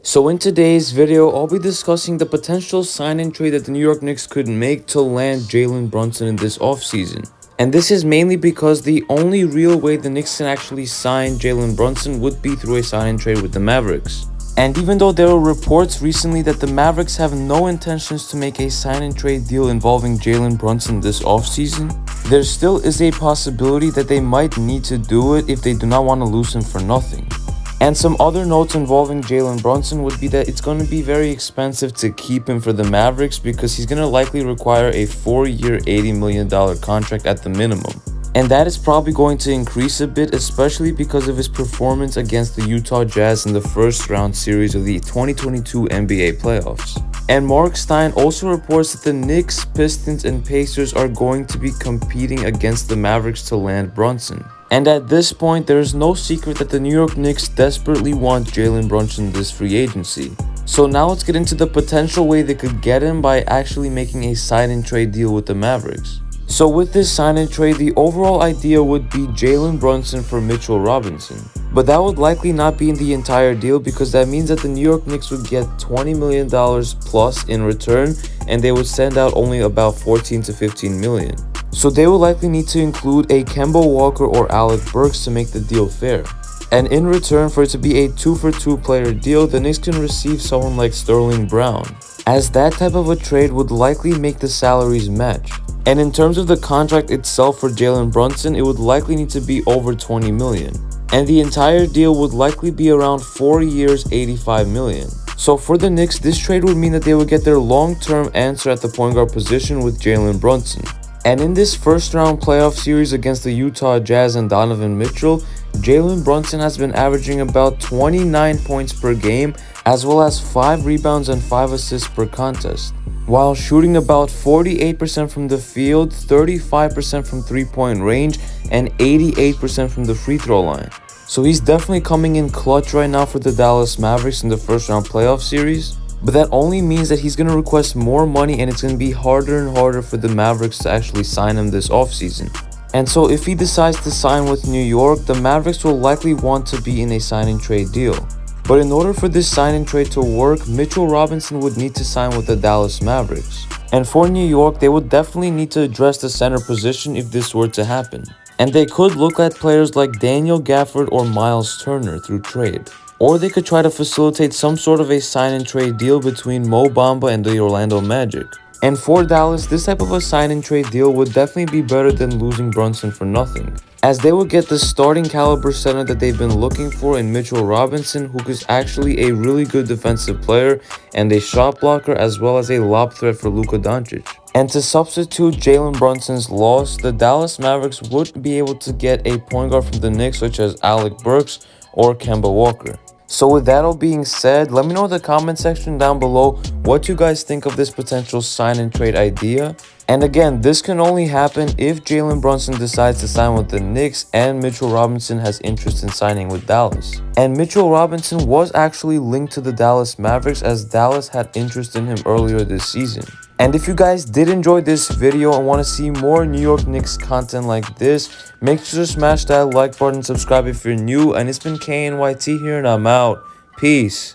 So in today's video, I'll be discussing the potential sign-in trade that the New York Knicks could make to land Jalen Brunson in this offseason. And this is mainly because the only real way the Knicks can actually sign Jalen Brunson would be through a sign-in trade with the Mavericks. And even though there were reports recently that the Mavericks have no intentions to make a sign-in trade deal involving Jalen Brunson this offseason, there still is a possibility that they might need to do it if they do not want to lose him for nothing. And some other notes involving Jalen Brunson would be that it's going to be very expensive to keep him for the Mavericks because he's going to likely require a 4-year, $80 million contract at the minimum. And that is probably going to increase a bit, especially because of his performance against the Utah Jazz in the first round series of the 2022 NBA playoffs. And Marc also reports that the Knicks, Pistons, and Pacers are going to be competing against the Mavericks to land Brunson. And at this point, there is no secret that the New York Knicks desperately want Jalen Brunson this free agency. So now let's get into the potential way they could get him by actually making a sign-in trade deal with the Mavericks. So with this sign-in trade, the overall idea would be Jalen Brunson for Mitchell Robinson. But that would likely not be in the entire deal because that means that the New York Knicks would get $20 million plus in return, and they would send out only about $14 to $15 million. So they will likely need to include a Kemba Walker or Alec Burks to make the deal fair. And in return, for it to be a 2-for-2 player deal, the Knicks can receive someone like Sterling Brown, as that type of a trade would likely make the salaries match. And in terms of the contract itself for Jalen Brunson, it would likely need to be over $20 million. And the entire deal would likely be around 4 years, $85 million. So for the Knicks, this trade would mean that they would get their long-term answer at the point guard position with Jalen Brunson. And in this first round playoff series against the Utah Jazz and Donovan Mitchell, Jalen Brunson has been averaging about 29 points per game, as well as 5 rebounds and 5 assists per contest, while shooting about 48% from the field, 35% from three-point range, and 88% from the free throw line. So he's definitely coming in clutch right now for the Dallas Mavericks in the first round playoff series. But that only means that he's going to request more money, and it's going to be harder and harder for the Mavericks to actually sign him this offseason. And so if he decides to sign with New York, the Mavericks will likely want to be in a sign-in trade deal. But in order for this sign-in trade to work, Mitchell Robinson would need to sign with the Dallas Mavericks. And for New York, they would definitely need to address the center position if this were to happen. And they could look at players like Daniel Gafford or Miles Turner through trade. Or they could try to facilitate some sort of a sign-in trade deal between Mo Bamba and the Orlando Magic. And for Dallas, this type of a sign-in trade deal would definitely be better than losing Brunson for nothing, as they would get the starting caliber center that they've been looking for in Mitchell Robinson, who is actually a really good defensive player and a shot blocker, as well as a lob threat for Luka Doncic. And to substitute Jalen Brunson's loss, the Dallas Mavericks would be able to get a point guard from the Knicks such as Alec Burks or Kemba Walker. So with that all being said, let me know in the comment section down below what you guys think of this potential sign-in trade idea. And again, this can only happen if Jalen Brunson decides to sign with the Knicks and Mitchell Robinson has interest in signing with Dallas. And Mitchell Robinson was actually linked to the Dallas Mavericks, as Dallas had interest in him earlier this season. And if you guys did enjoy this video and want to see more New York Knicks content like this, make sure to smash that like button, subscribe if you're new, and it's been KNYT here and I'm out. Peace.